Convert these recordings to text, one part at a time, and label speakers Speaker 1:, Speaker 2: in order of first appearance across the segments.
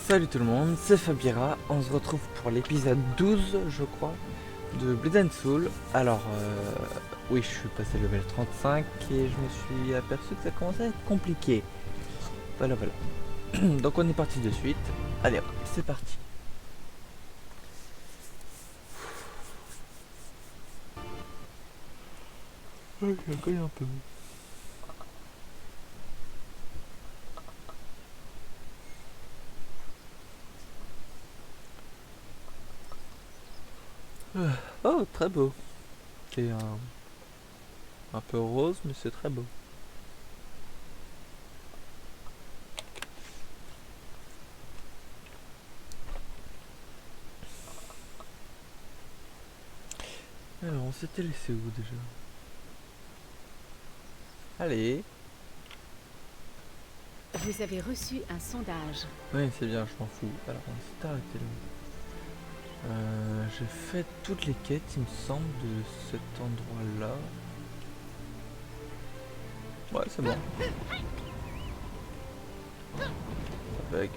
Speaker 1: Salut tout le monde, c'est Fabiera, on se retrouve pour l'épisode 12 je crois de Blood and Soul. Alors oui, je suis passé level 35 et je me suis aperçu que ça commençait à être compliqué. Voilà. Donc on est parti de suite. Allez hop, c'est parti. Je connais un peu. Oh, très beau. C'est un peu rose, mais c'est très beau. Alors, on s'était laissé où déjà? Allez.
Speaker 2: Vous avez reçu un sondage.
Speaker 1: Oui, c'est bien, je m'en fous. Alors, on s'est arrêté là. J'ai fait toutes les quêtes, il me semble, de cet endroit-là. Ouais, c'est bon. Ça bug.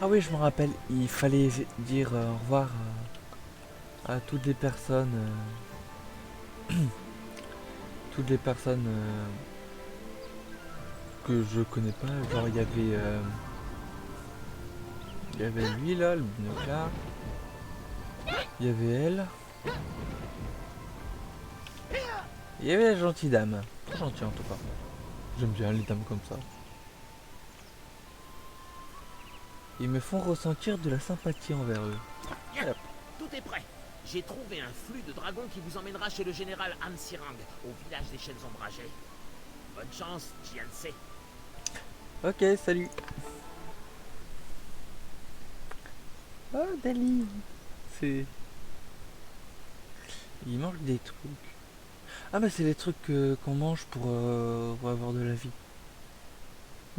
Speaker 1: Ah oui, je me rappelle, il fallait dire au revoir à toutes les personnes. Toutes les personnes que je connais pas. Genre, il y avait lui là, le binoclard. Il y avait elle. Il y avait la gentille dame. Très gentille en tout cas. J'aime bien les dames comme ça. Ils me font ressentir de la sympathie envers eux.
Speaker 3: Bien, tout est prêt. J'ai trouvé un flux de dragons qui vous emmènera chez le général Han Sirang, au village des chaînes ombragées. Bonne chance, Jianse.
Speaker 1: Ok, salut. Oh, Dali. C'est... Il mange des trucs. Ah bah c'est les trucs qu'on mange pour avoir de la vie.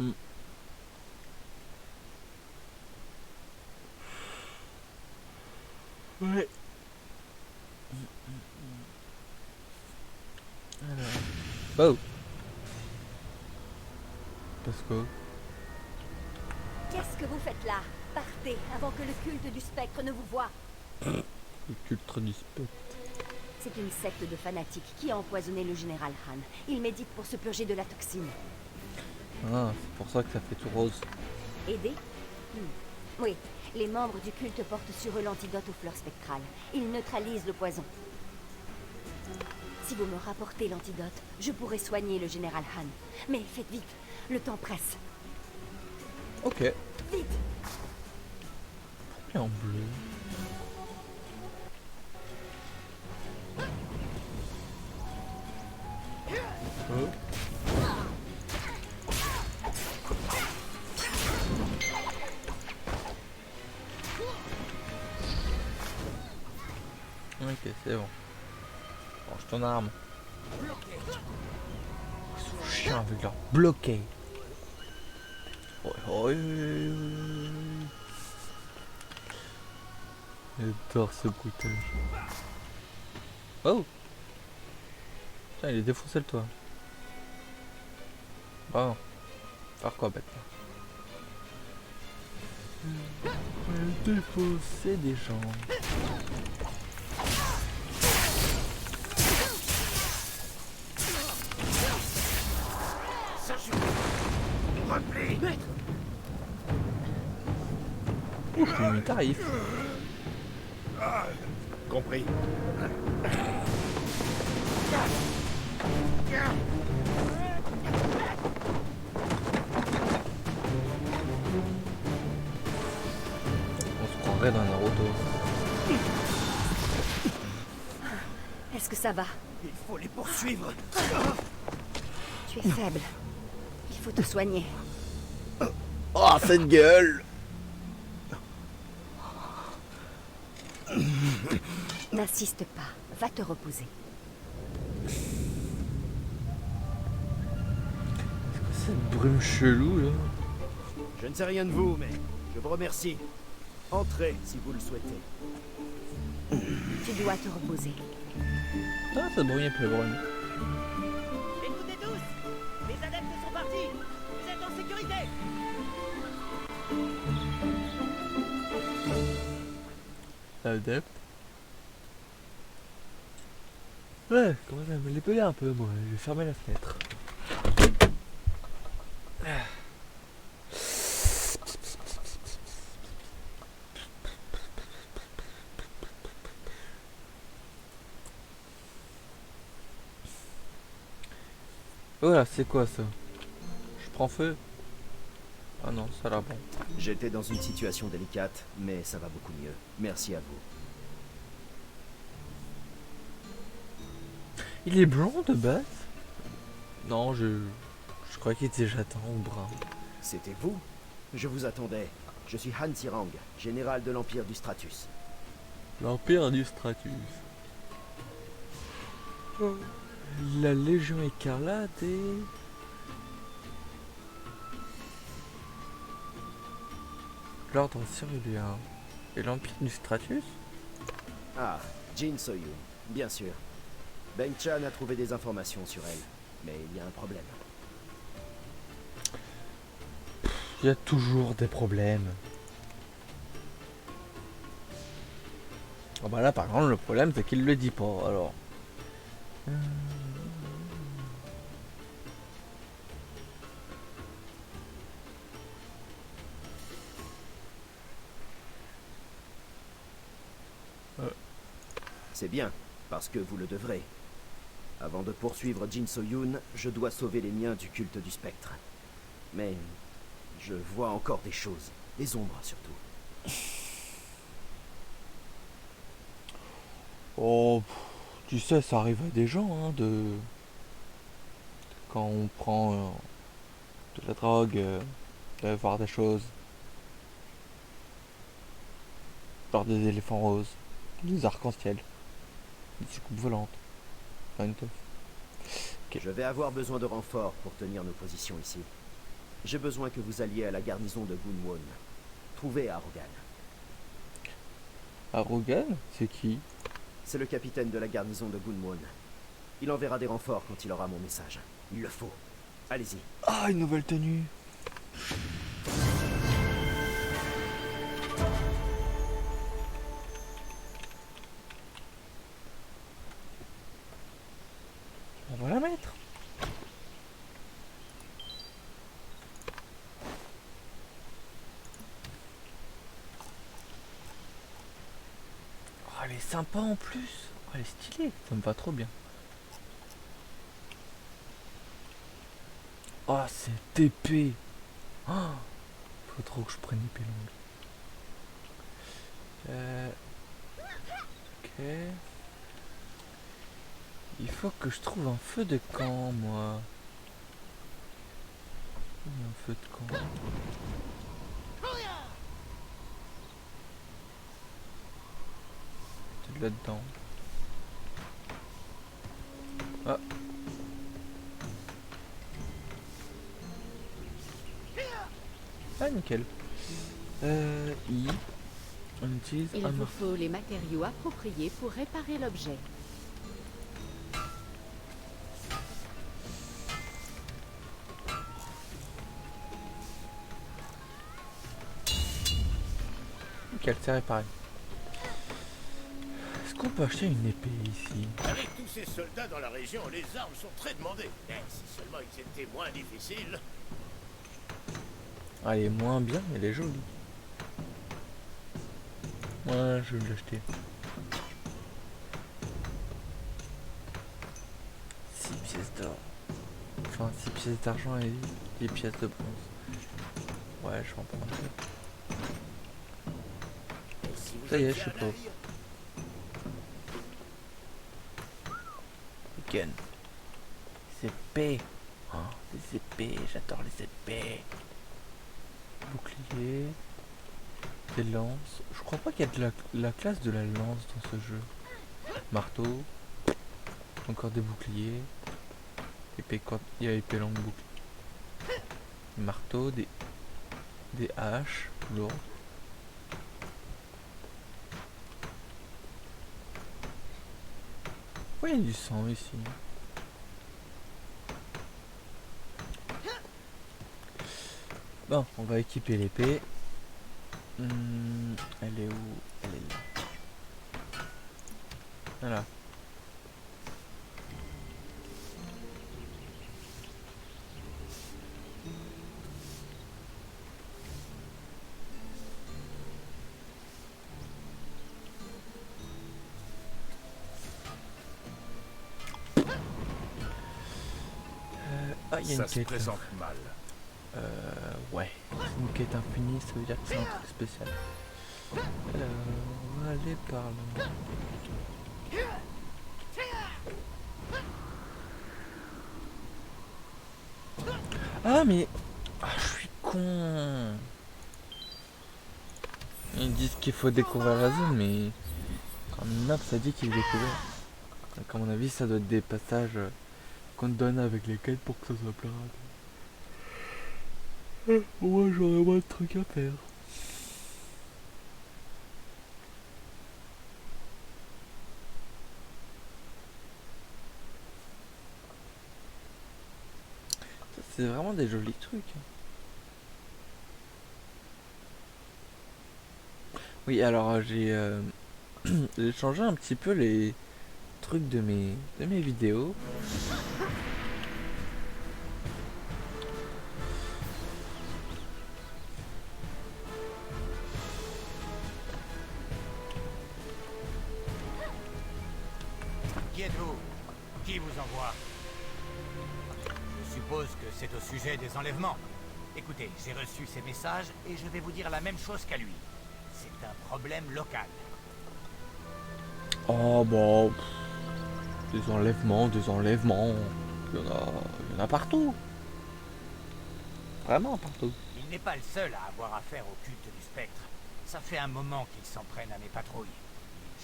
Speaker 1: Hmm. Ouais. Alors... Bah parce que...
Speaker 4: Qu'est-ce que vous faites là? Partez avant que le culte du spectre ne vous voie.
Speaker 1: Le culte du spectre.
Speaker 4: C'est une secte de fanatiques qui a empoisonné le général Han. Il médite pour se purger de la toxine.
Speaker 1: Ah, c'est pour ça que ça fait tout rose.
Speaker 4: Aider? Oui, les membres du culte portent sur eux l'antidote aux fleurs spectrales. Ils neutralisent le poison. Si vous me rapportez l'antidote, je pourrai soigner le général Han. Mais faites vite, le temps presse.
Speaker 1: Ok.
Speaker 4: Vite!
Speaker 1: Et en bleu. Oh. Ok, c'est bon. Range ton arme. Ils sont chiants avec leur bloqué. J'adore ce bruitage. Oh! Tiens, il est défoncé le toit. Bon. Faire quoi maintenant? Défausser des gens.
Speaker 3: Ça suffit. Repli. Maître.
Speaker 1: Il t'arrive.
Speaker 3: Compris.
Speaker 1: On se croirait dans Naruto.
Speaker 4: Est-ce que ça va?
Speaker 3: Il faut les poursuivre.
Speaker 4: Tu es faible. Il faut te soigner.
Speaker 1: Oh, cette gueule!
Speaker 4: N'insiste pas, va te reposer.
Speaker 1: Cette brume chelou là.
Speaker 3: Je ne sais rien de vous, mais je vous remercie.
Speaker 5: Entrez si vous le souhaitez.
Speaker 4: Tu dois te reposer.
Speaker 1: Ah, ça brille un peu, vraiment.
Speaker 3: Écoutez tous, les adeptes sont partis. Vous êtes en sécurité.
Speaker 1: Adepte. Ouais, comment ça me les peler un peu, moi. Je vais fermer la fenêtre. Voilà, c'est quoi ça? Je prends feu? Ah non, ça a l'air bon.
Speaker 5: J'étais dans une situation délicate, mais ça va beaucoup mieux. Merci à vous.
Speaker 1: Il est blond de base? Non, je croyais qu'il était jaton ou brun.
Speaker 5: C'était vous? Je vous attendais. Je suis Han Sirang, général de l'Empire du Stratus.
Speaker 1: L'Empire du Stratus. La Légion écarlate et... L'Ordre cyrulien. Et l'Empire du Stratus?
Speaker 5: Ah, Jin Soyun, bien sûr. Beng Chan a trouvé des informations sur elle, mais il y a un problème.
Speaker 1: Il y a toujours des problèmes. Ah bah là par exemple le problème c'est qu'il le dit pas alors.
Speaker 5: C'est bien, parce que vous le devrez. Avant de poursuivre Jin Soyun, je dois sauver les miens du culte du spectre. Mais je vois encore des choses, des ombres surtout.
Speaker 1: Oh, tu sais, ça arrive à des gens, hein, quand on prend de la drogue, de voir des choses. Genre des éléphants roses, des arcs-en-ciel, des soucoupes volantes. Enfin, une teuf.
Speaker 5: Je vais avoir besoin de renforts pour tenir nos positions ici. J'ai besoin que vous alliez à la garnison de Gunwon. Trouvez Arogan.
Speaker 1: Arogan, c'est qui?
Speaker 5: C'est le capitaine de la garnison de Gunwon. Il enverra des renforts quand il aura mon message. Il le faut. Allez-y.
Speaker 1: Ah, une nouvelle tenue. On va la mettre. Oh, elle est sympa en plus. Oh, elle est stylée. Ça me va trop bien. Oh, cette épée. Oh, faut trop que je prenne l'épée longue. Ok. Il faut que je trouve un feu de camp, moi. Un feu de camp. C'est là-dedans. Ah. Ah, nickel. I. On utilise
Speaker 2: Il
Speaker 1: un
Speaker 2: vous faut les matériaux appropriés pour réparer l'objet.
Speaker 1: Nickel, c'est réparé. Est-ce qu'on peut acheter une épée ici?
Speaker 6: Avec tous ces soldats dans la région, les armes sont très demandées. Mais si seulement ils étaient moins difficiles.
Speaker 1: Ah, elle est moins bien, mais elle est jolie. Ouais, je vais l'acheter. 6 pièces d'or. Enfin, 6 pièces d'argent et 10 pièces de bronze. Ouais, je vais en prendre deux.
Speaker 6: Et si vous
Speaker 1: Ça y est,
Speaker 6: jetiez
Speaker 1: je suis
Speaker 6: un
Speaker 1: pauvre.
Speaker 6: œil,
Speaker 1: Gun. Les épées. Oh, les épées, j'adore les épées. Bouclier. Des lances. Je crois pas qu'il y a de la classe de la lance dans ce jeu. Marteau. Encore des boucliers. Épée quand il y a épée longue bouclier. Marteau, des haches lourdes. Pourquoi il y a du sang ici? Bon, on va équiper l'épée. Elle est où? Elle est là. Voilà. Ah, il y a une
Speaker 7: Ça se
Speaker 1: quête.
Speaker 7: présente mal.
Speaker 1: Ouais. C'est une quête infinie, ça veut dire que c'est un truc spécial. Alors, on va aller par là. Ah, mais... Ah, je suis con. Ils disent qu'il faut découvrir la zone, mais... Quand map, ça dit qu'il est découvert. Donc, à mon avis, ça doit être des passages qu'on te donne avec les quêtes pour que ça soit plus rapide. Moi, j'aurais moins de trucs à faire. C'est vraiment des jolis trucs. Oui, alors j'ai j'ai changé un petit peu les trucs de mes vidéos.
Speaker 8: Qui êtes-vous? Qui vous envoie? Je suppose que c'est au sujet des enlèvements. Écoutez, j'ai reçu ces messages et je vais vous dire la même chose qu'à lui. C'est un problème local.
Speaker 1: Oh bon, des enlèvements, des enlèvements. Il y en a partout. Vraiment partout.
Speaker 8: Il n'est pas le seul à avoir affaire au culte du spectre. Ça fait un moment qu'ils s'en prennent à mes patrouilles.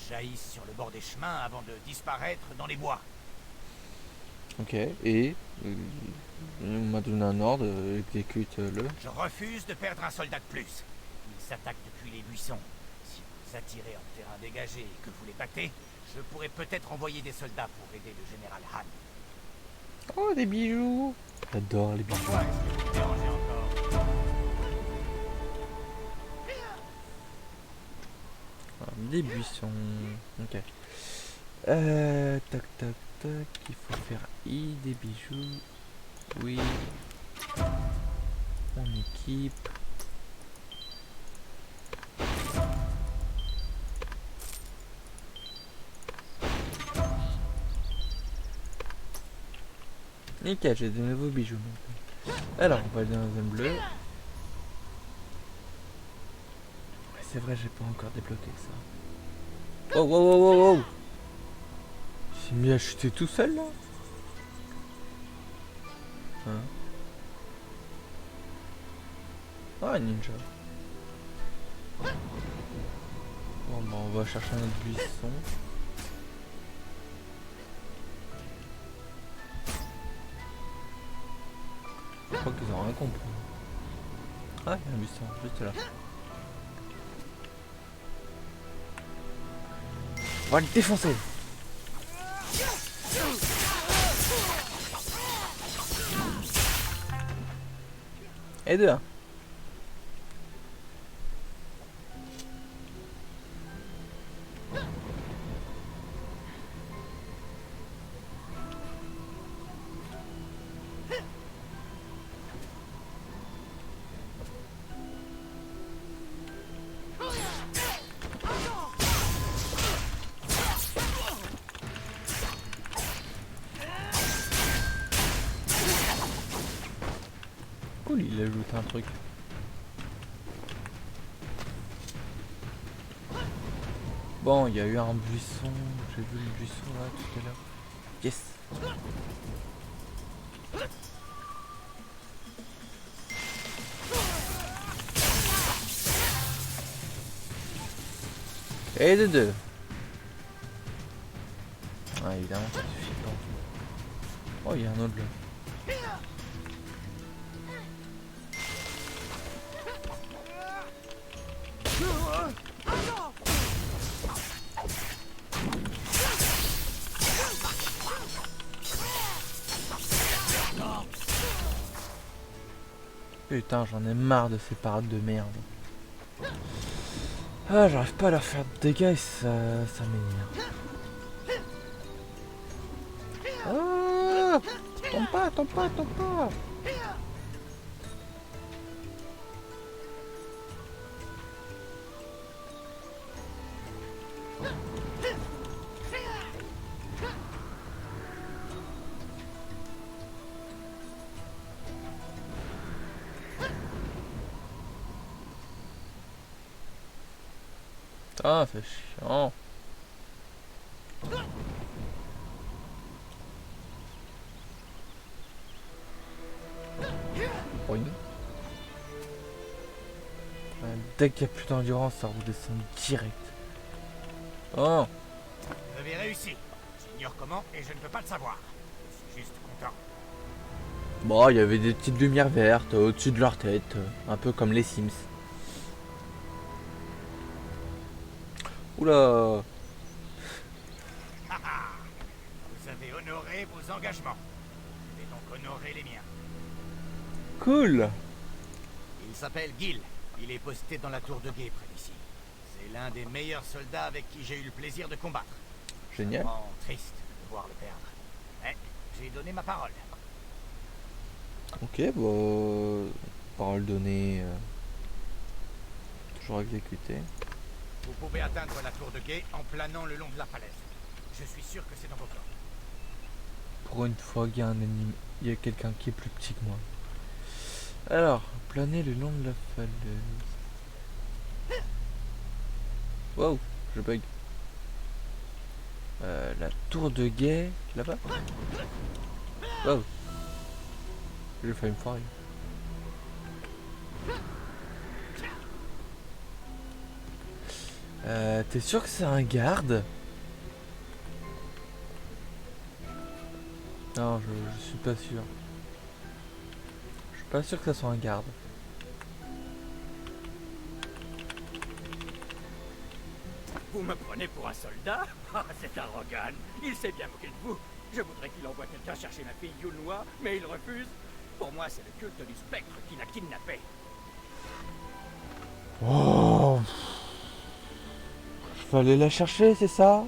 Speaker 8: Ils jaillissent sur le bord des chemins avant de disparaître dans les bois.
Speaker 1: Ok, et on m'a donné un ordre, exécute-le.
Speaker 8: Je refuse de perdre un soldat de plus. Ils s'attaquent depuis les buissons. Si vous attirez en terrain dégagé et que vous les battez, je pourrais peut-être envoyer des soldats pour aider le général Han.
Speaker 1: Oh, des bijoux. J'adore les bijoux.
Speaker 8: Pourquoi est-ce que vous me dérangez encore?
Speaker 1: Alors, des buissons. Ok. Tac, tac, tac. Il faut faire I, des bijoux. Oui. On équipe. Nickel, j'ai de nouveaux bijoux maintenant. Alors, on va aller dans la zone bleue. Ouais, c'est vrai, j'ai pas encore débloqué ça. Oh, wow, wow, wow, wow. Il s'est mis à chuter tout seul là. Hein? Ah, ninja. Bon, bah, on va chercher notre buisson. Je crois qu'ils ont rien compris. Ah, il y a un buisson juste là. On va le défoncer. Et deux. Cool, il a ajouté un truc. Bon, il y a eu un buisson. J'ai vu le buisson là tout à l'heure. Yes. Et de deux. Ah, évidemment, ça suffit pas. Oh, il y a un autre là. Putain, j'en ai marre de ces parades de merde. Ah, j'arrive pas à leur faire de dégâts et ça m'énerve. Ah, tombe pas, tombe pas, tombe pas. Ah, c'est chiant. Oui. Dès qu'il n'y a plus d'endurance, ça redescend direct. Oh.
Speaker 8: Vous avez réussi. J'ignore comment et je ne peux pas le savoir. Je suis juste content.
Speaker 1: Bon, il y avait des petites lumières vertes au-dessus de leur tête, un peu comme les Sims. Oula.
Speaker 8: Vous avez honoré vos engagements. Je vais donc honorer les miens.
Speaker 1: Cool.
Speaker 8: Il s'appelle Gil. Il est posté dans la tour de guet près d'ici. C'est l'un des meilleurs soldats avec qui j'ai eu le plaisir de combattre.
Speaker 1: Génial.
Speaker 8: Vraiment triste de devoir le perdre. Mais j'ai donné ma parole.
Speaker 1: Ok, bon. Parole donnée. Toujours exécutée.
Speaker 8: Vous pouvez atteindre la tour de guet en planant le long de la falaise. Je suis sûr que c'est dans vos plans.
Speaker 1: Pour une fois, il y a un ennemi. Il y a quelqu'un qui est plus petit que moi. Alors, planer le long de la falaise. Wow, je bug. La tour de guet, là-bas. Wow. J'ai failli me foirer. T'es sûr que c'est un garde? Non, je suis pas sûr. Je suis pas sûr que ça soit un garde.
Speaker 7: Vous me prenez pour un soldat? Ah, c'est un Rogan. Il s'est bien moqué de vous. Je voudrais qu'il envoie quelqu'un chercher ma fille Yunhua, mais il refuse. Pour moi, c'est le culte du spectre qui l'a kidnappé.
Speaker 1: Oh. Je vais aller la chercher, c'est ça?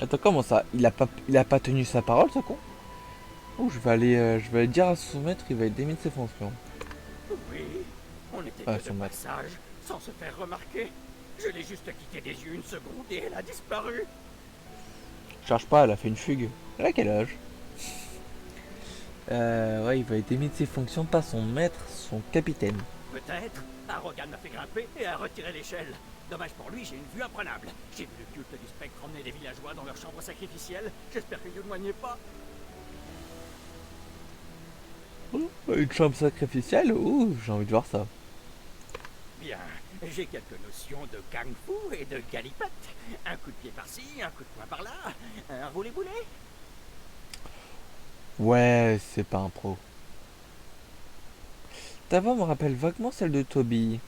Speaker 1: Attends, comment ça? Il a pas tenu sa parole, ce con? Oh, je vais aller dire à son maître, il va être démis de ses fonctions.
Speaker 7: Oui, on était
Speaker 1: Ah,
Speaker 7: que
Speaker 1: son
Speaker 7: de
Speaker 1: maître.
Speaker 7: passage, sans se faire remarquer. Je l'ai juste quitté des yeux une seconde et elle a disparu.
Speaker 1: Cherche pas, elle a fait une fugue. Elle a quel âge? Ouais, il va être démis de ses fonctions par son maître, son capitaine.
Speaker 7: Peut-être. Arrogan m'a fait grimper et a retiré l'échelle. Dommage pour lui, j'ai une vue imprenable. J'ai vu le culte du spectre emmener des villageois dans leur chambre sacrificielle. J'espère que Yunhua n'y est pas.
Speaker 1: Oh, une chambre sacrificielle? Ouh, j'ai envie de voir ça.
Speaker 7: Bien, j'ai quelques notions de kung-fu et de galipette. Un coup de pied par-ci, un coup de poing par-là, un roulé-boulé.
Speaker 1: Ouais, c'est pas un pro. Ta voix me rappelle vaguement celle de Toby.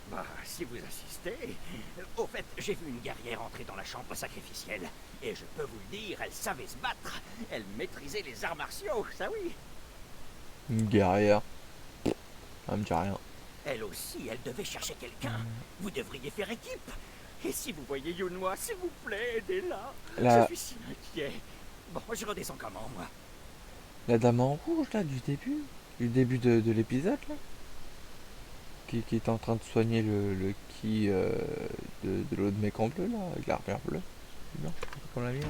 Speaker 7: Bah, si vous insistez. Au fait, j'ai vu une guerrière entrer dans la chambre sacrificielle. Et je peux vous le dire, elle savait se battre. Elle maîtrisait les arts martiaux, ça oui.
Speaker 1: Une guerrière. Ça me dit rien.
Speaker 7: Elle aussi, elle devait chercher quelqu'un. Vous devriez faire équipe. Et si vous voyez Yunhua, s'il vous plaît, aidez-la.
Speaker 1: La-
Speaker 7: Je suis si inquiet. Bon, je redescends comment, moi?
Speaker 1: La dame en rouge, là, du début de l'épisode, là. Qui est en train de soigner le ki de l'autre mec en bleu, là, avec l'armure bleue. C'est bien, comme la mienne.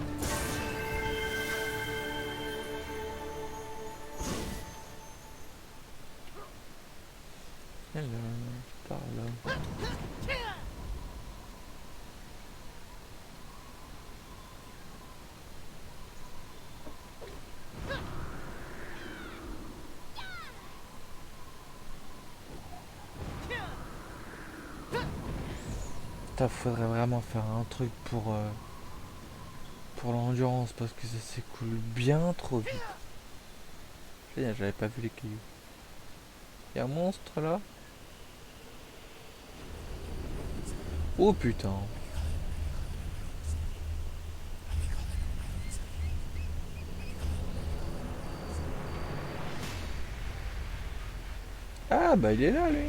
Speaker 1: Elle par là. Putain, faudrait vraiment faire un truc pour l'endurance parce que ça s'écoule bien trop vite. J'avais pas vu les cailloux. Y'a un monstre là? Oh putain. Ah bah il est là lui.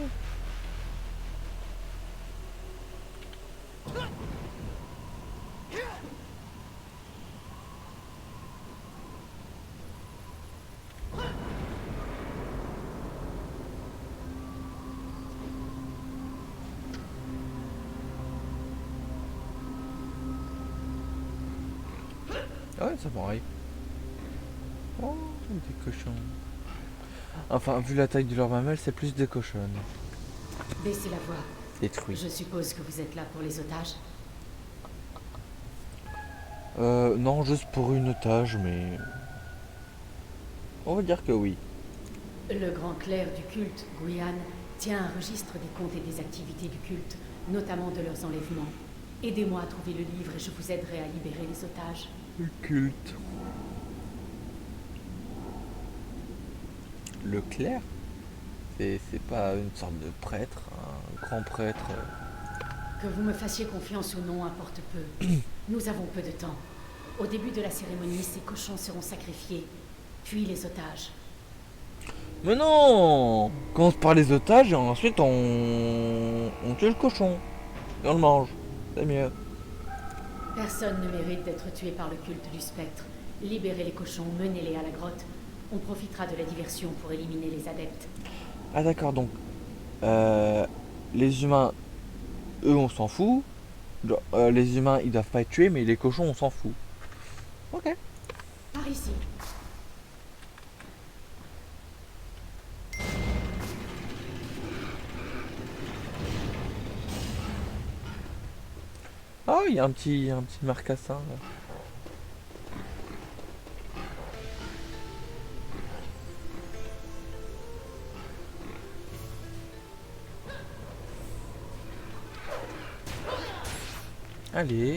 Speaker 1: Ouais, ça pareil. Oh, des cochons. Enfin, vu la taille de leur mamelle, c'est plus des cochonnes.
Speaker 2: Baissez la voix.
Speaker 1: Détruits.
Speaker 2: Je suppose que vous êtes là pour les otages.
Speaker 1: Non, juste pour une otage, mais... On va dire que oui.
Speaker 2: Le grand clerc du culte, Guyane, tient un registre des comptes et des activités du culte, notamment de leurs enlèvements. Aidez-moi à trouver le livre et je vous aiderai à libérer les otages.
Speaker 1: Le culte. Le clerc? C'est pas une sorte de prêtre, un grand prêtre.
Speaker 2: Que vous me fassiez confiance ou non importe peu. Nous avons peu de temps. Au début de la cérémonie, ces cochons seront sacrifiés, puis les otages.
Speaker 1: Mais non! On commence par les otages et ensuite on tue le cochon. Et on le mange. C'est mieux.
Speaker 2: Personne ne mérite d'être tué par le culte du spectre. Libérez les cochons, menez-les à la grotte. On profitera de la diversion pour éliminer les adeptes.
Speaker 1: Ah d'accord, donc... les humains, eux on s'en fout. Les humains ils doivent pas être tués, mais les cochons on s'en fout. Ok.
Speaker 2: Par ici.
Speaker 1: Ah, il y a un petit marcassin là. Allez.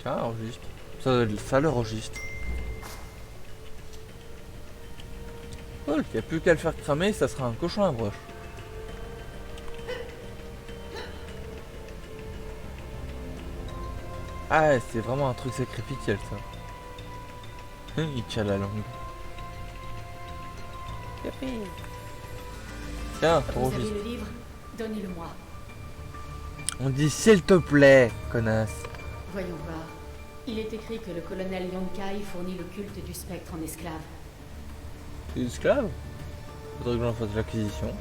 Speaker 1: Tiens, enregistre. Ça le registre. Cool, il n'y a plus qu'à le faire cramer, ça sera un cochon à broche. Ah, c'est vraiment un truc sacrificiel ça. Il tient la langue. Tiens,
Speaker 2: Vous avez
Speaker 1: enregistre.
Speaker 2: le livre? Donnez-le-moi.
Speaker 1: On dit s'il te plaît, connasse.
Speaker 2: Voyons voir. Il est écrit que le colonel Yonkai fournit le culte du spectre en esclaves.
Speaker 1: T'es esclave? Faudrait que j'en fasse l'acquisition.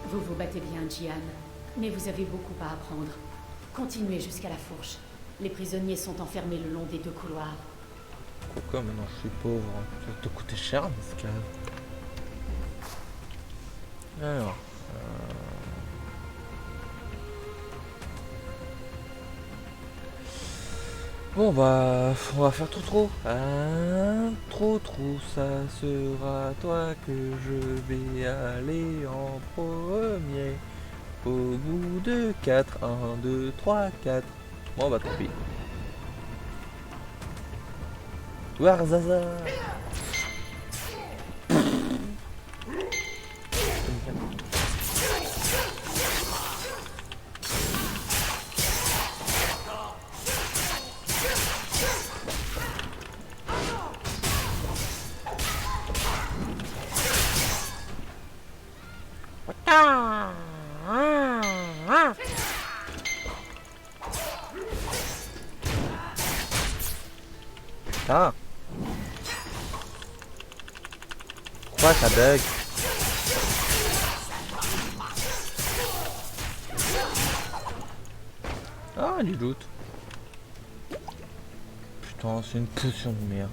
Speaker 2: Vous vous battez bien, Jian, mais vous avez beaucoup à apprendre. Continuez jusqu'à la fourche. Les prisonniers sont enfermés le long des deux couloirs.
Speaker 1: Pourquoi maintenant je suis pauvre? Ça va te coûter cher un esclave. Alors... Bon bah, on va faire trop. Trop, ça sera toi que je vais aller en premier. Au bout de 4, 1, 2, 3, 4. Bon bah tant pis. Warzaza. Putain. Pourquoi ça bug? Ah, du loot. Putain, c'est une potion de merde.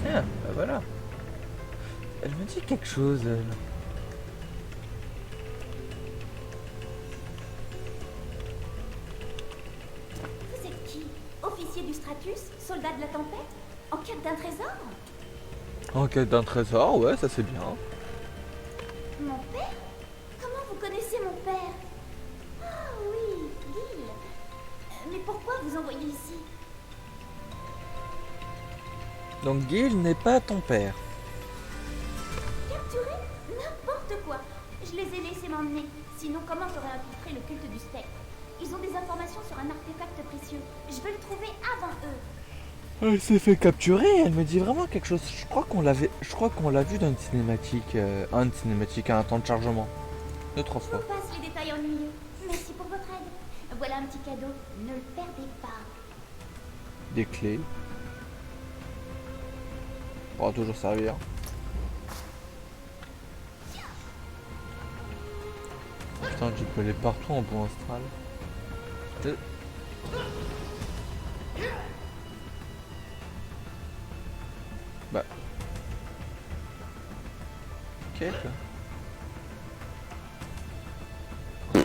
Speaker 1: Ah, bah voilà. Elle me dit quelque chose, elle.
Speaker 4: Vous êtes qui? Officier du Stratus? Soldat de la tempête? En quête d'un trésor?
Speaker 1: En quête d'un trésor, ouais, ça c'est bien.
Speaker 4: Mon père? Comment vous connaissez mon père? Ah oui, Gil. Mais pourquoi vous envoyez ici?
Speaker 1: Donc Gil n'est pas ton père.
Speaker 4: Capturé? N'importe quoi. Je les ai laissés m'emmener. Sinon, comment j'aurais infiltré le culte du spectre? Ils ont des informations sur un artefact précieux. Je veux le trouver avant eux.
Speaker 1: Elle s'est fait capturer, elle me dit vraiment quelque chose. Je crois qu'on l'a vu dans une cinématique, un temps de chargement. 2-3
Speaker 4: Je vous
Speaker 1: fois.
Speaker 4: passe les détails en milieu. Merci pour votre aide. Voilà un petit cadeau. Ne le perdez pas.
Speaker 1: Des clés. Pourra toujours servir. Putain, tu peux aller partout en bon astral. Bah. Ok, quoi.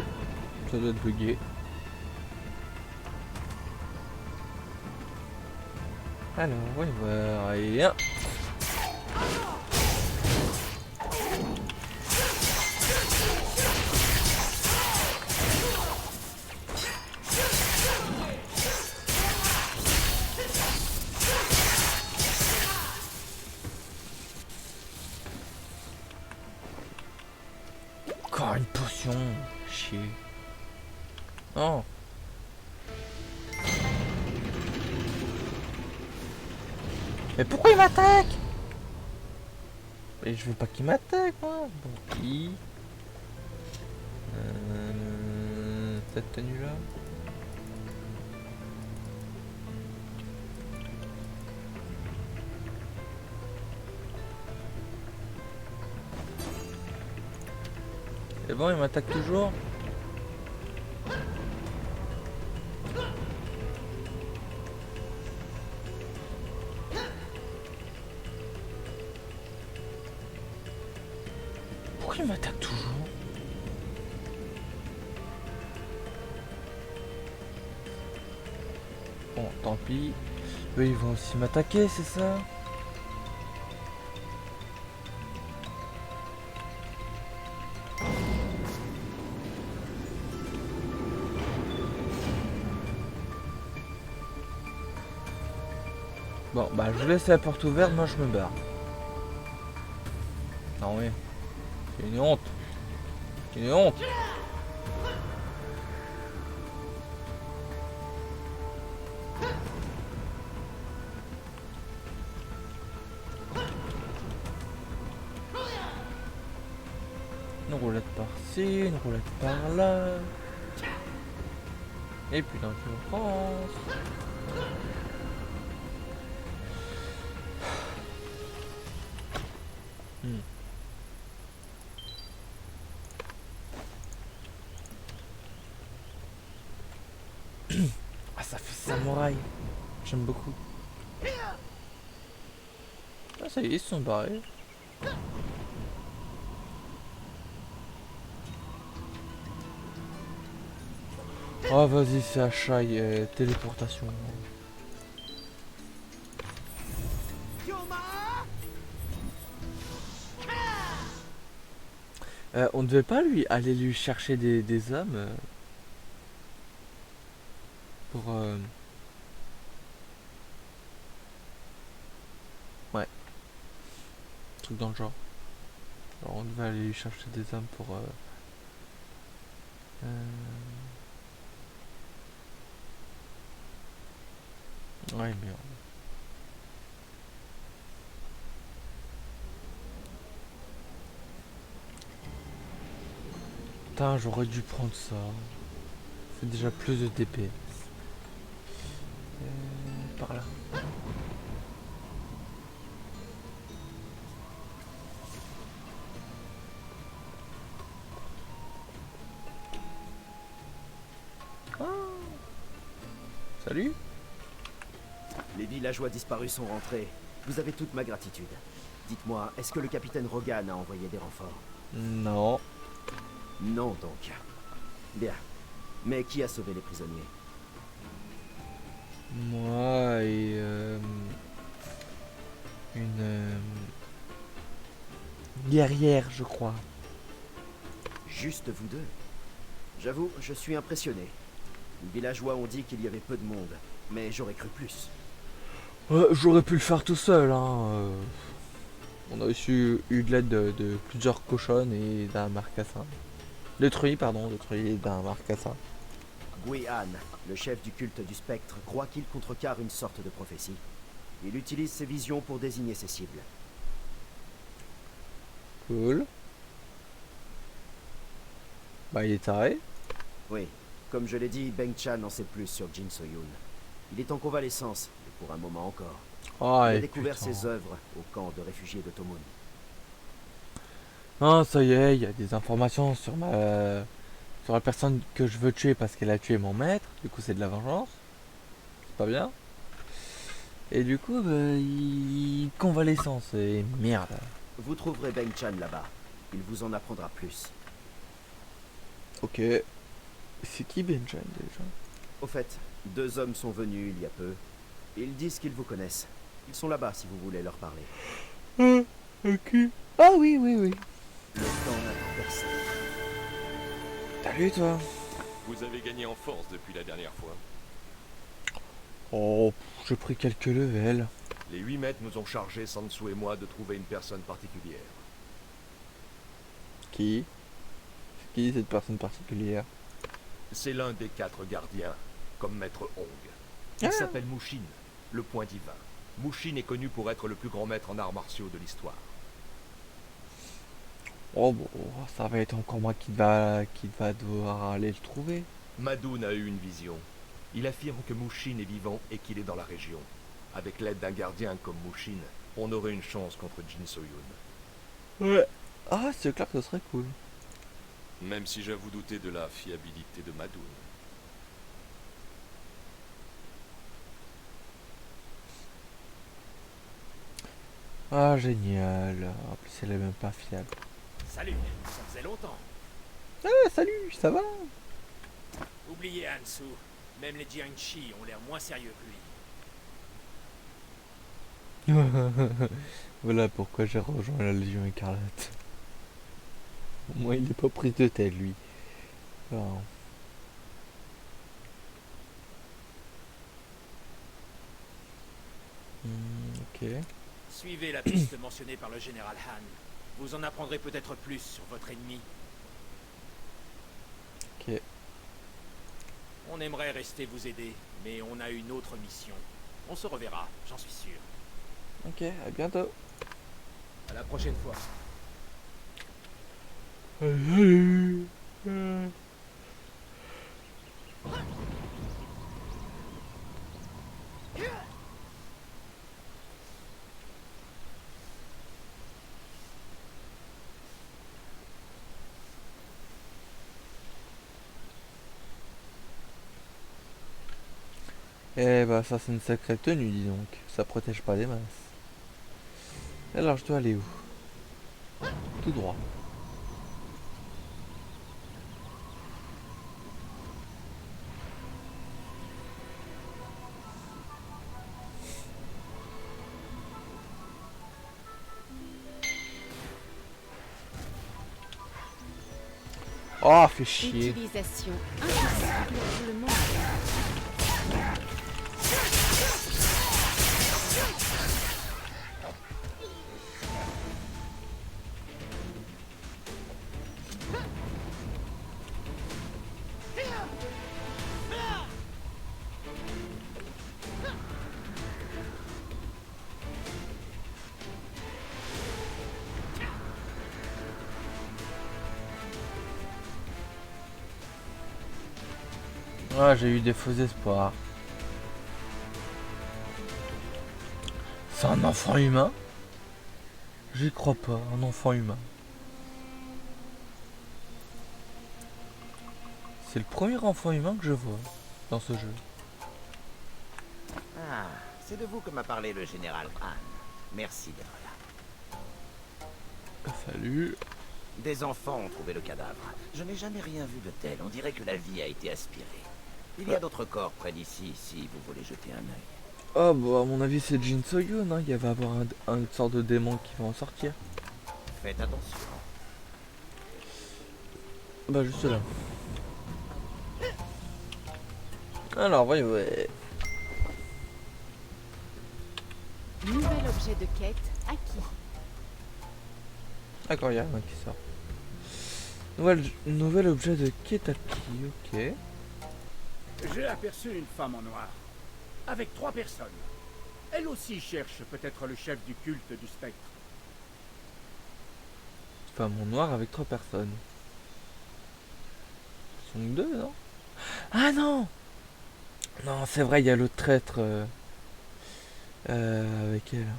Speaker 1: Ça doit être bugué. Alors, oui, rien. Encore une potion. Chier. Oh. Mais pourquoi il m'attaque? Mais je veux pas qu'il m'attaque, moi. Bon, qui cette tenue là. Et bon, il m'attaque toujours. Pourquoi il m'attaque toujours? Bon, tant pis. Eux, ils vont aussi m'attaquer, c'est ça? Bon, bah je vous laisse la porte ouverte, moi je me barre. Ah oui. C'est une honte. C'est une honte. Une roulette par-ci, une roulette par-là. Et puis dans le France. Ah, ça fait samouraï. J'aime beaucoup. Ah, ça y est, ils sont barrés. Oh, vas-y, c'est achat, téléportation. On ne devait pas aller lui chercher des hommes pour ouais, truc dans le genre. Alors on devait aller lui chercher des hommes pour ouais, merde. Putain, j'aurais dû prendre ça. C'est déjà plus de DPS. Par là. Ah. Salut.
Speaker 5: Les villageois disparus sont rentrés. Vous avez toute ma gratitude. Dites-moi, est-ce que le capitaine Rogan a envoyé des renforts?
Speaker 1: Non.
Speaker 5: Non donc. Bien. Mais qui a sauvé les prisonniers?
Speaker 1: Moi et une guerrière, je crois.
Speaker 5: Juste vous deux? J'avoue, je suis impressionné. Les villageois ont dit qu'il y avait peu de monde, mais j'aurais cru plus.
Speaker 1: Ouais, j'aurais pu le faire tout seul, hein. On a aussi eu de l'aide de plusieurs cochonnes et d'un marcassin. De truies, pardon, de truies et d'un marcassin.
Speaker 5: Gui-Han, le chef du culte du spectre, croit qu'il contrecarre une sorte de prophétie. Il utilise ses visions pour désigner ses cibles.
Speaker 1: Cool. Bah, il est taré.
Speaker 5: Oui, comme je l'ai dit, Beng Chan en sait plus sur Jin So-yoon. Il est en convalescence, et pour un moment encore.
Speaker 1: Oh,
Speaker 5: Il a
Speaker 1: et
Speaker 5: découvert
Speaker 1: putain.
Speaker 5: ses œuvres au camp de réfugiés de Tomun.
Speaker 1: Ah, ça y est, il y a des informations sur sur la personne que je veux tuer parce qu'elle a tué mon maître. Du coup, c'est de la vengeance. C'est pas bien. Et du coup, bah, il convalescence et merde.
Speaker 5: Vous trouverez Beng Chan là-bas. Il vous en apprendra plus.
Speaker 1: Ok. C'est qui Benjamin déjà?
Speaker 5: Au fait, 2 hommes sont venus il y a peu. Ils disent qu'ils vous connaissent. Ils sont là-bas si vous voulez leur parler.
Speaker 1: Ok. Ah oui, oui, oui.
Speaker 5: Le temps n'attend personne.
Speaker 1: Salut toi.
Speaker 9: Vous avez gagné en force depuis la dernière fois.
Speaker 1: Oh, j'ai pris quelques levels.
Speaker 9: Les 8 maîtres nous ont chargés, Sansu et moi, de trouver une personne particulière.
Speaker 1: Qui? C'est qui cette personne particulière?
Speaker 9: C'est l'un des 4 gardiens, comme maître Hong. Il s'appelle Mushin, le point divin. Mushin est connu pour être le plus grand maître en arts martiaux de l'histoire.
Speaker 1: Oh bon, ça va être encore moi qui va devoir aller le trouver.
Speaker 9: Madoun a eu une vision. Il affirme que Mushin est vivant et qu'il est dans la région. Avec l'aide d'un gardien comme Mushin, on aurait une chance contre Jin So-yoon.
Speaker 1: Ouais. Ah, c'est clair que ce serait cool.
Speaker 9: Même si j'avoue douter de la fiabilité de Madoun.
Speaker 1: Ah, génial. En plus, elle est même pas fiable.
Speaker 3: Salut, ça faisait longtemps.
Speaker 1: Ah, salut, ça va?
Speaker 3: Oubliez Hansu, même les Jiangshi ont l'air moins sérieux que lui.
Speaker 1: Voilà pourquoi j'ai rejoint la Légion Écarlate. Au moins, il est pas pris de tête, lui. Alors. Ok.
Speaker 3: Suivez la piste mentionnée par le général Han. Vous en apprendrez peut-être plus sur votre ennemi.
Speaker 1: Ok.
Speaker 3: On aimerait rester vous aider, mais on a une autre mission. On se reverra, j'en suis sûr.
Speaker 1: Ok, à bientôt.
Speaker 3: À la prochaine fois.
Speaker 1: Salut. Eh bah ça c'est une sacrée tenue dis donc, ça protège pas les masses. Alors je dois aller où? Tout droit. Oh, fait chier.
Speaker 2: Utilisation impossible pour le moment.
Speaker 1: Ah, j'ai eu des faux espoirs. C'est un enfant humain? J'y crois pas, un enfant humain. C'est le premier enfant humain que je vois dans ce jeu.
Speaker 6: Ah, c'est de vous que m'a parlé le général Han. Merci d'être là.
Speaker 1: Salut.
Speaker 6: Des enfants ont trouvé le cadavre. Je n'ai jamais rien vu de tel. On dirait que la vie a été aspirée. Il y a d'autres corps près d'ici, si vous voulez jeter un œil.
Speaker 1: Ah bah à mon avis c'est Jin So-yoon, hein. Il va y avoir une sorte de démon qui va en sortir.
Speaker 6: Faites attention.
Speaker 1: Bah juste là. Alors voyons. Ouais.
Speaker 2: Nouvel objet de quête acquis.
Speaker 1: D'accord, il y a un qui sort. Nouvel objet de quête acquis, ok.
Speaker 7: J'ai aperçu une femme en noir, avec 3 personnes. Elle aussi cherche peut-être le chef du culte du spectre.
Speaker 1: Femme en noir avec 3 personnes. Ils sont 2, non? Ah non! Non, c'est vrai, il y a l'autre traître avec elle.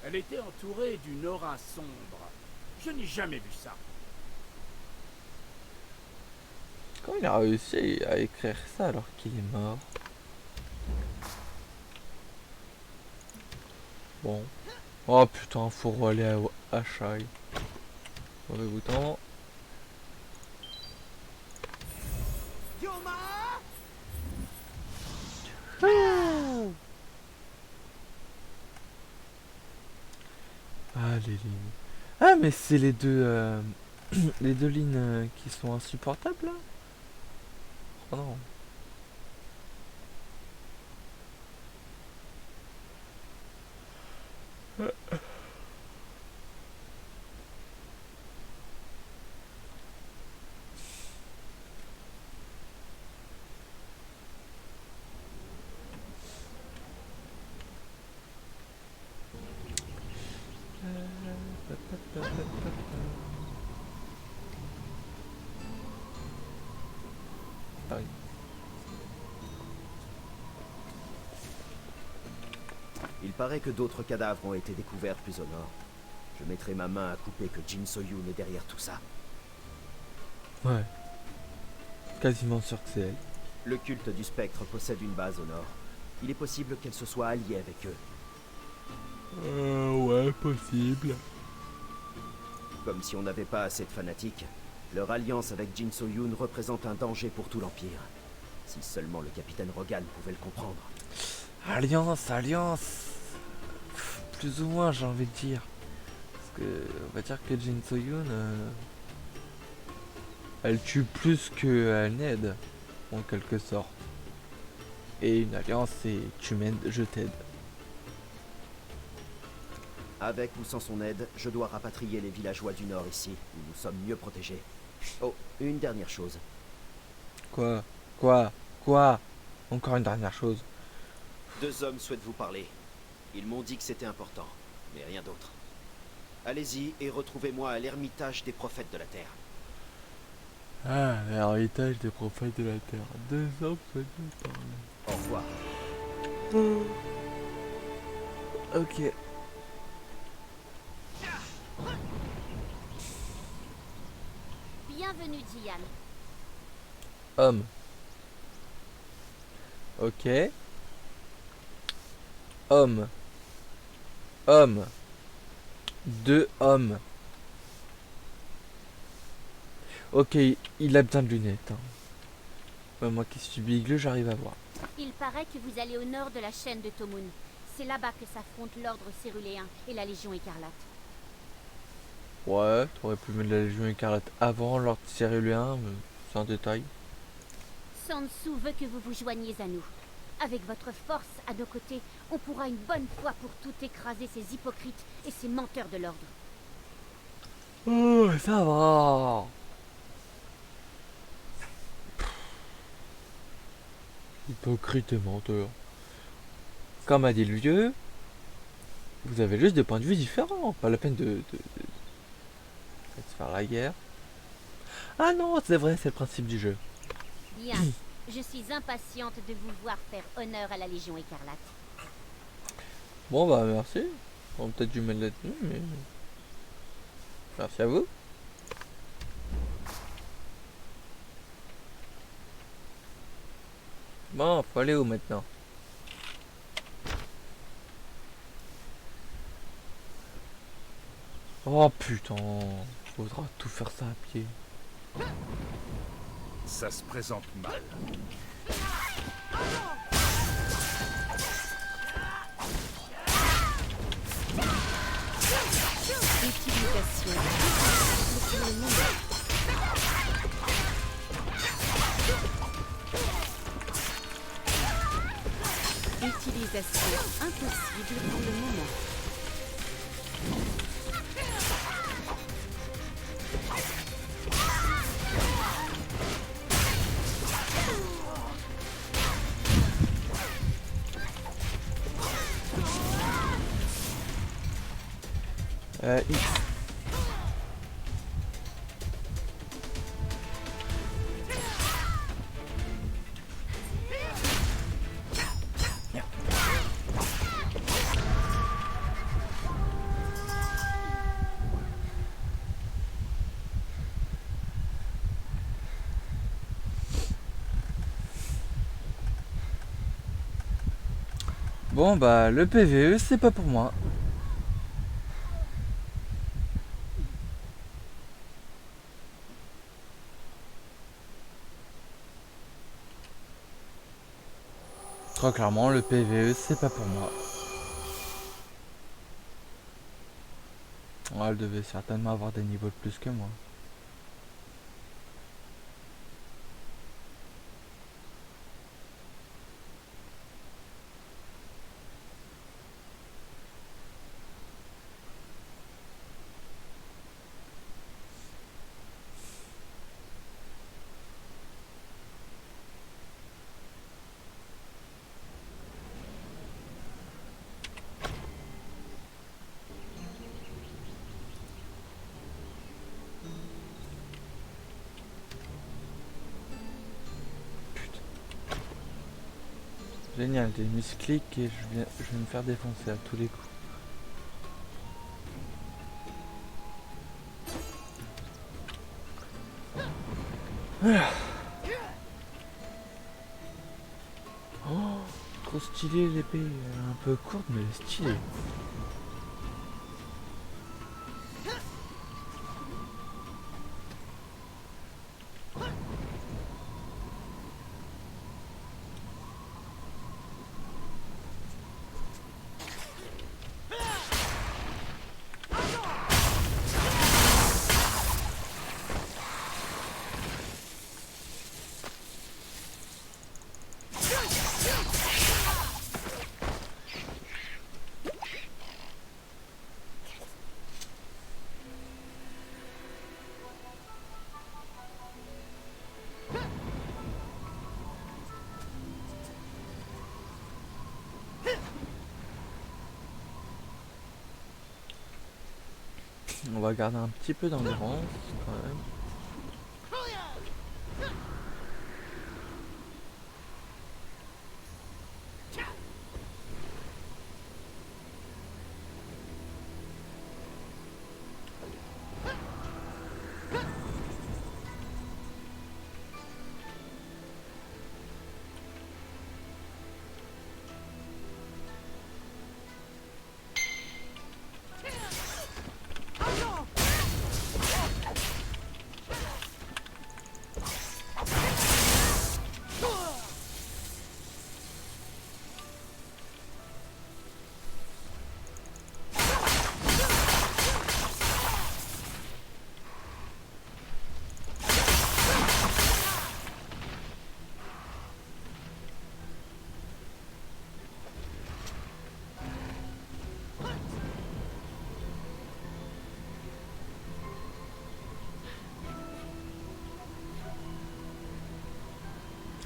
Speaker 7: Elle était entourée d'une aura sombre. Je n'ai jamais vu ça.
Speaker 1: Comment il a réussi à écrire ça alors qu'il est mort? Bon. Oh putain, faut aller à Shai. Mauvais bouton. Ah les lignes. Ah mais c'est les deux les deux lignes qui sont insupportables là. Oh non. Ah oui.
Speaker 5: Il paraît que d'autres cadavres ont été découverts plus au nord. Je mettrai ma main à couper que Jin So-yoon est derrière tout ça.
Speaker 1: Ouais. Quasiment sûr que c'est elle.
Speaker 5: Le culte du spectre possède une base au nord. Il est possible qu'elle se soit alliée avec eux.
Speaker 1: Ouais, possible.
Speaker 5: Comme si on n'avait pas assez de fanatiques, leur alliance avec Jin So-yoon représente un danger pour tout l'Empire. Si seulement le capitaine Rogan pouvait le comprendre.
Speaker 1: Alliance. Plus ou moins, j'ai envie de dire. Parce que, on va dire que Jin So-yoon, elle tue plus que Ned, en quelque sorte. Et une alliance, c'est tu m'aides, je t'aide.
Speaker 5: Avec ou sans son aide, je dois rapatrier les villageois du Nord ici, où nous sommes mieux protégés. Oh, une dernière chose.
Speaker 1: Quoi? Encore une dernière chose.
Speaker 5: 2 hommes souhaitent vous parler. Ils m'ont dit que c'était important, mais rien d'autre. Allez-y et retrouvez-moi à l'ermitage des prophètes de la Terre.
Speaker 1: Ah, l'héritage des prophètes de la Terre. 2 hommes souhaitent nous parler.
Speaker 5: Au revoir.
Speaker 1: Ok.
Speaker 4: Bienvenue, Jian.
Speaker 1: Homme. Ok. Homme. 2 hommes. Ok, il a besoin de lunettes. Hein. Moi qui suis bigleux, j'arrive à voir.
Speaker 4: Il paraît que vous allez au nord de la chaîne de Tomun. C'est là-bas que s'affrontent l'ordre céruléen et la Légion écarlate.
Speaker 1: Ouais, t'aurais pu mettre la Légion écarlate avant l'ordre céruléen, mais c'est un détail.
Speaker 4: Sansu veut que vous vous joigniez à nous. Avec votre force à nos côtés, on pourra une bonne fois pour toutes écraser ces hypocrites et ces menteurs de l'ordre.
Speaker 1: Oh, ça va. Hypocrite et menteur. Comme a dit le vieux, vous avez juste des points de vue différents. Pas la peine de se faire la guerre. Ah non, c'est vrai, c'est le principe du jeu.
Speaker 4: Bien, je suis impatiente de vous voir faire honneur à la Légion écarlate.
Speaker 1: Bon bah merci. On va peut-être dû mettre la tenue, mais... Merci à vous. Bon, faut aller où maintenant? Oh putain, faudra tout faire ça à pied.
Speaker 9: Ça se présente mal.
Speaker 2: Utilisation. Mutation impossible pour le moment.
Speaker 1: X. Bon bah le PVE c'est pas pour moi. Très clairement le PVE c'est pas pour moi. Oh, elle devait certainement avoir des niveaux de plus que moi. Génial, des misclics et je vais me faire défoncer à tous les coups. Ah. Oh, trop stylé l'épée, un peu courte mais elle est stylée. On va garder un petit peu d'endurance quand même.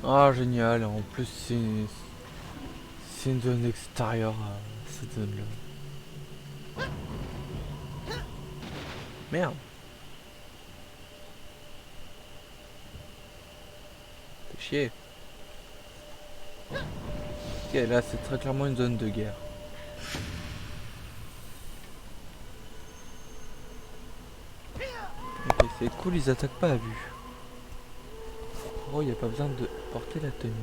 Speaker 1: Ah génial, en plus c'est une zone extérieure à cette zone là. Merde. Fais chier. Ok, là c'est très clairement une zone de guerre. Ok, c'est cool, ils attaquent pas à vue. Oh, il n'y a pas besoin de porter la tenue.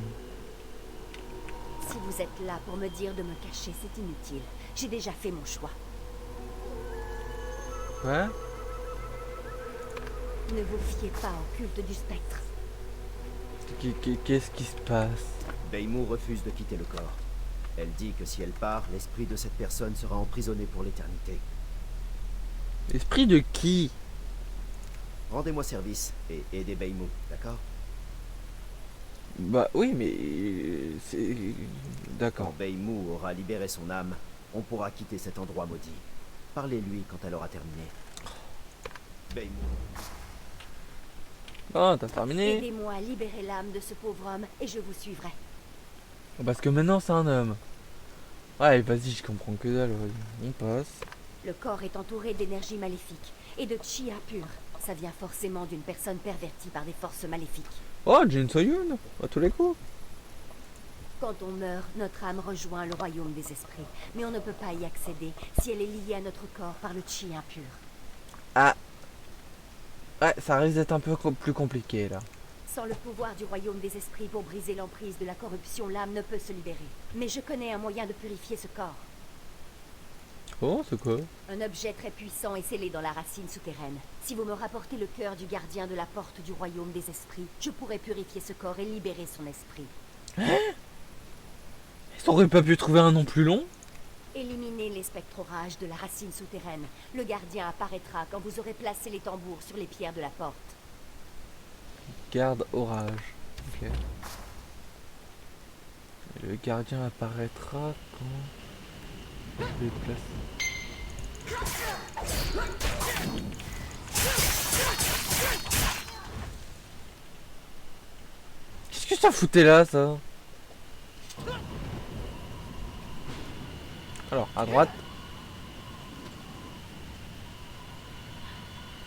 Speaker 10: Si vous êtes là pour me dire de me cacher, c'est inutile. J'ai déjà fait mon choix.
Speaker 1: Ouais.
Speaker 10: Ne vous fiez pas au culte du spectre.
Speaker 1: Qu'est-ce qui se passe?
Speaker 5: Beimou refuse de quitter le corps. Elle dit que si elle part, l'esprit de cette personne sera emprisonné pour l'éternité.
Speaker 1: L'esprit de qui?
Speaker 5: Rendez-moi service et aidez Beimou, d'accord?
Speaker 1: Bah oui, mais c'est...
Speaker 5: Quand
Speaker 1: D'accord.
Speaker 5: Beimou aura libéré son âme, on pourra quitter cet endroit maudit. Parlez-lui quand elle aura terminé. Beimou.
Speaker 1: Ah, t'as terminé?
Speaker 10: Aidez-moi à libérer l'âme de ce pauvre homme et je vous suivrai.
Speaker 1: Parce que maintenant c'est un homme. Ouais, vas-y, je comprends que dalle. On passe.
Speaker 10: Le corps est entouré d'énergie maléfique et de chia pur. Ça vient forcément d'une personne pervertie par des forces maléfiques.
Speaker 1: Oh, Jin Soyun, à tous les coups.
Speaker 10: Quand on meurt, notre âme rejoint le royaume des esprits, mais on ne peut pas y accéder si elle est liée à notre corps par le chi impur.
Speaker 1: Ah. Ouais, ça risque d'être un peu plus compliqué là.
Speaker 10: Sans le pouvoir du royaume des esprits pour briser l'emprise de la corruption, l'âme ne peut se libérer. Mais je connais un moyen de purifier ce corps.
Speaker 1: Oh, c'est quoi?
Speaker 10: Un objet très puissant est scellé dans la racine souterraine. Si vous me rapportez le cœur du gardien de la porte du royaume des esprits, je pourrai purifier ce corps et libérer son esprit.
Speaker 1: Ils auraient pas pu trouver un nom plus long?
Speaker 10: Éliminez les spectrorages de la racine souterraine. Le gardien apparaîtra quand vous aurez placé les tambours sur les pierres de la porte.
Speaker 1: Garde orage. Ok. Et le gardien apparaîtra quand je vais placer. Qu'est-ce que ça foutait là, ça? Alors, à droite.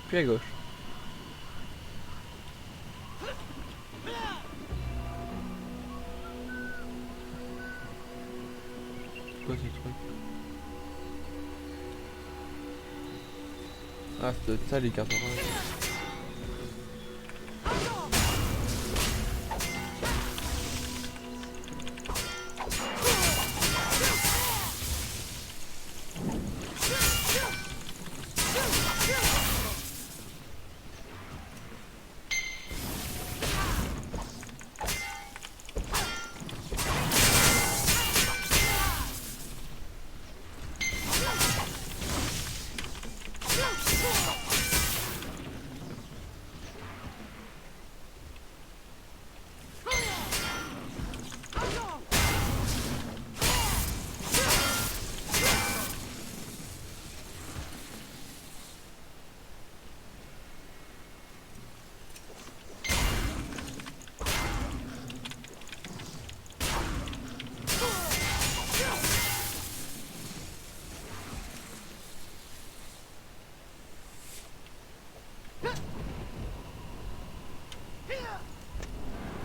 Speaker 1: Puis à gauche. C'est quoi ce truc? Ah, c'est ça les cartes oranges.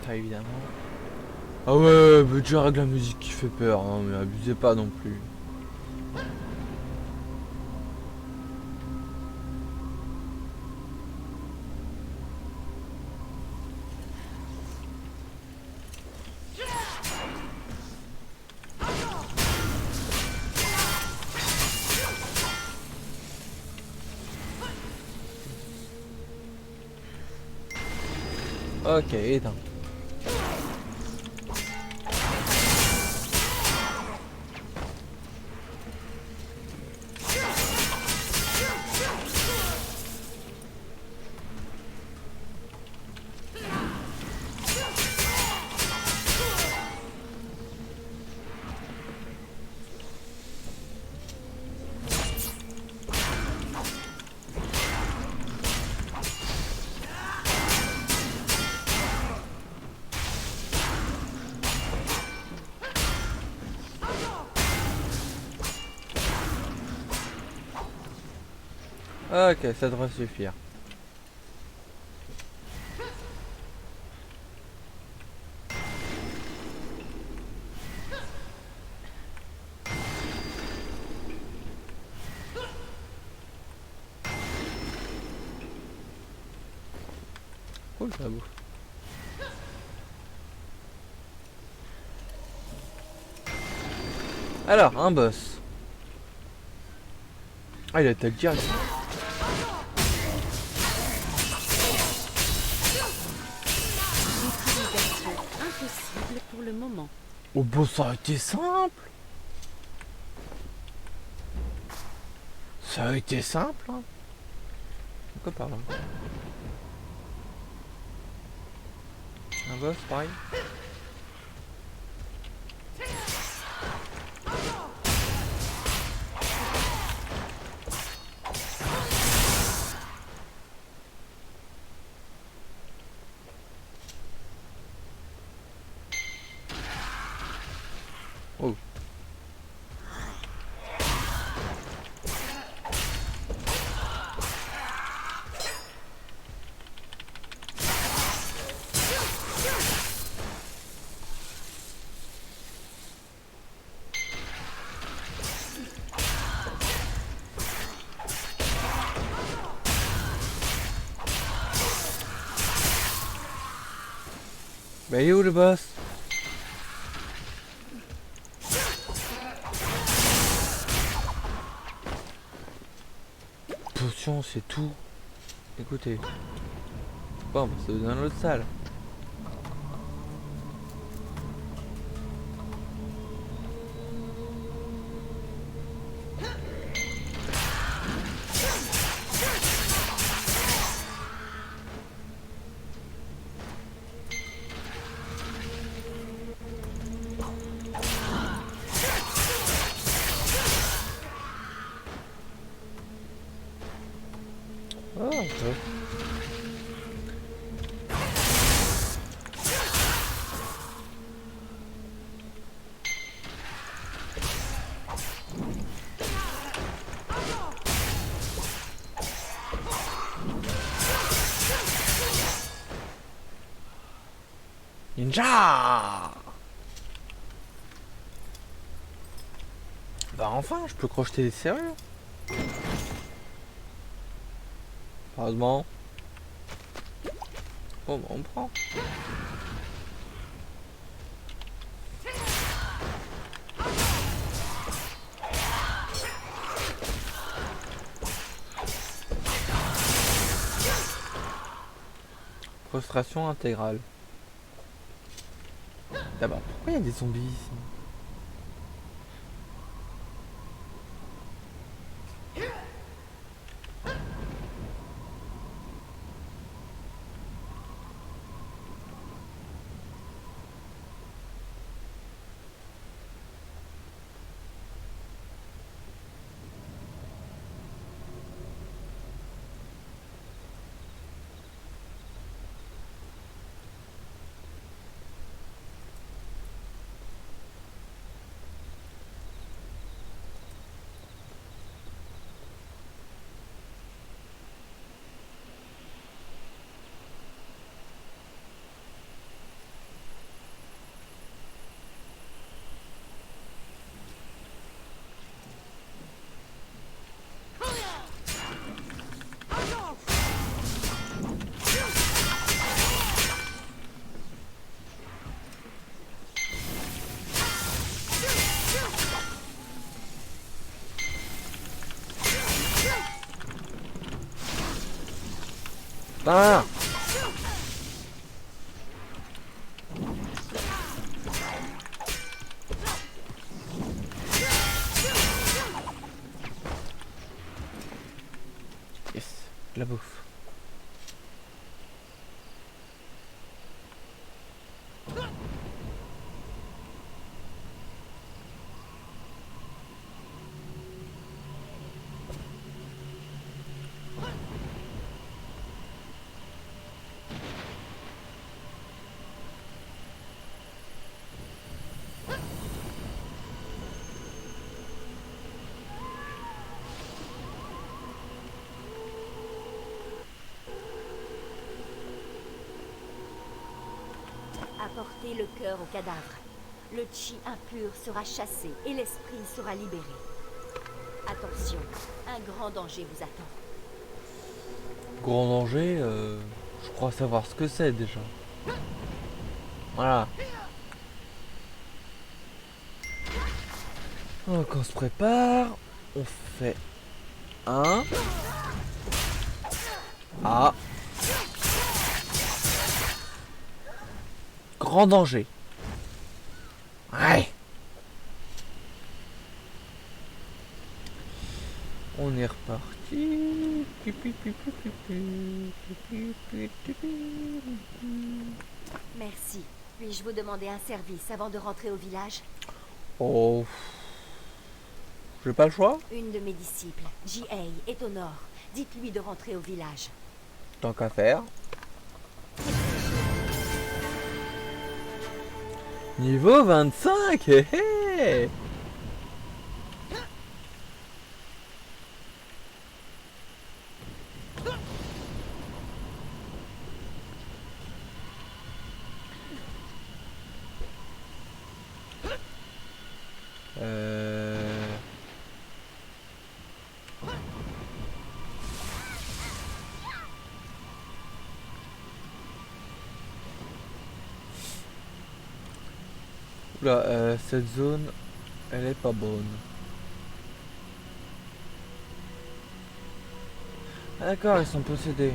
Speaker 1: Évidemment. Ah ouais, mais déjà avec la musique qui fait peur, hein, mais abusez pas non plus. Ok, éteins. Ok, ça devrait suffire. Cool, ça bouffe. Alors, un boss. Ah, il attaque direct.
Speaker 2: Impossible pour le moment.
Speaker 1: Oh bon, ça a été simple. Ça a été simple, hein. Pourquoi par là? Un boss, pareil. Bah il est où le boss? Potion, c'est tout. Écoutez. Bon, on va se donner dans l'autre salle. Oh, ouais. Ninja! Bah enfin, je peux crocheter des serrures. Heureusement. Bon, bah on prend. Prostration intégrale. D'abord, pourquoi il y a des zombies ici? Ah! Yes, la bouffe.
Speaker 10: Apportez le cœur au cadavre. Le chi impur sera chassé et l'esprit sera libéré. Attention, un grand danger vous attend.
Speaker 1: Grand danger, je crois savoir ce que c'est déjà. Voilà. Donc on se prépare. On fait un. Ah. Grand danger. Ouais. On est reparti.
Speaker 10: Merci. Puis-je vous demander un service avant de rentrer au village?
Speaker 1: Oh. J'ai pas le choix.
Speaker 10: Une de mes disciples, J.A., est au nord. Dites-lui de rentrer au village.
Speaker 1: Tant qu'à faire. Niveau 25, hé hé. Oula, cette zone, elle est pas bonne. Ah, d'accord, ils sont possédés.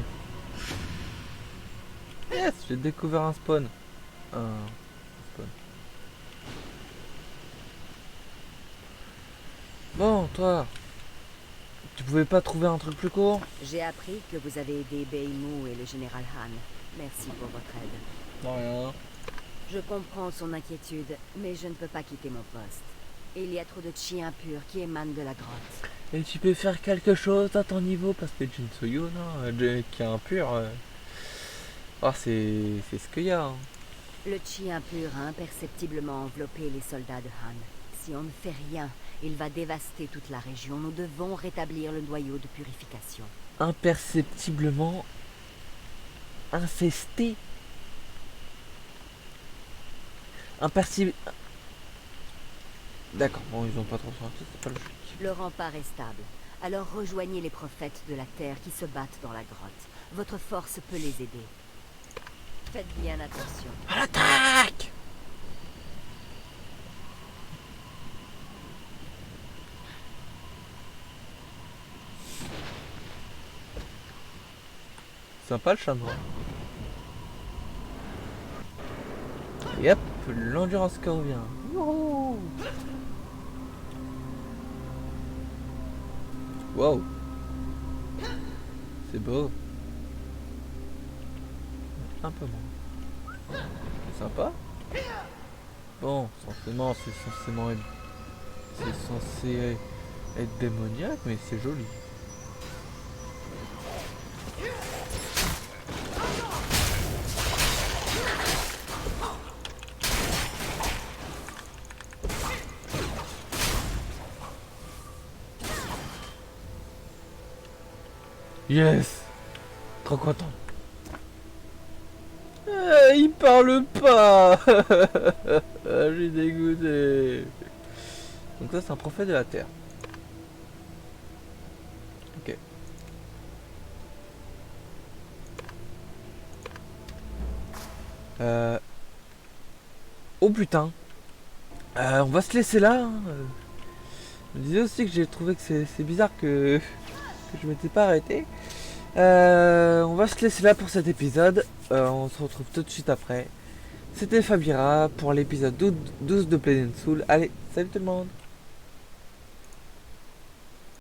Speaker 1: Yes, j'ai découvert un spawn. Un spawn. Bon, toi, tu pouvais pas trouver un truc plus court?
Speaker 10: J'ai appris que vous avez aidé Beimou et le général Han. Merci pour votre aide.
Speaker 1: Non, rien.
Speaker 10: Je comprends son inquiétude, mais je ne peux pas quitter mon poste. Il y a trop de chi impurs qui émanent de la grotte.
Speaker 1: Et tu peux faire quelque chose à ton niveau parce que Jin So-yoon, qui est impur, c'est ce qu'il y a. Hein.
Speaker 10: Le chi impur a imperceptiblement enveloppé les soldats de Han. Si on ne fait rien, il va dévaster toute la région. Nous devons rétablir le noyau de purification.
Speaker 1: Imperceptiblement infesté. D'accord, bon, ils ont pas trop sorti, c'est pas logique.
Speaker 10: Le rempart est stable. Alors rejoignez les prophètes de la terre qui se battent dans la grotte. Votre force peut les aider. Faites bien attention.
Speaker 1: À l'attaque! Sympa le chat noir. Et hop, l'endurance qui revient. Wouhou! Wow! C'est beau. Un peu moins. C'est sympa. Bon, forcément, c'est censé être démoniaque, mais c'est joli. Yes! Trop content. Il parle pas. Je suis dégoûté. Donc ça c'est un prophète de la terre. Ok. Oh putain. On va se laisser là. Hein. Je me disais aussi que j'ai trouvé que c'est bizarre que je m'étais pas arrêté. On va se laisser là pour cet épisode. On se retrouve tout de suite après. C'était Fabira pour l'épisode 12 de Blade & Soul. Allez, salut tout le monde.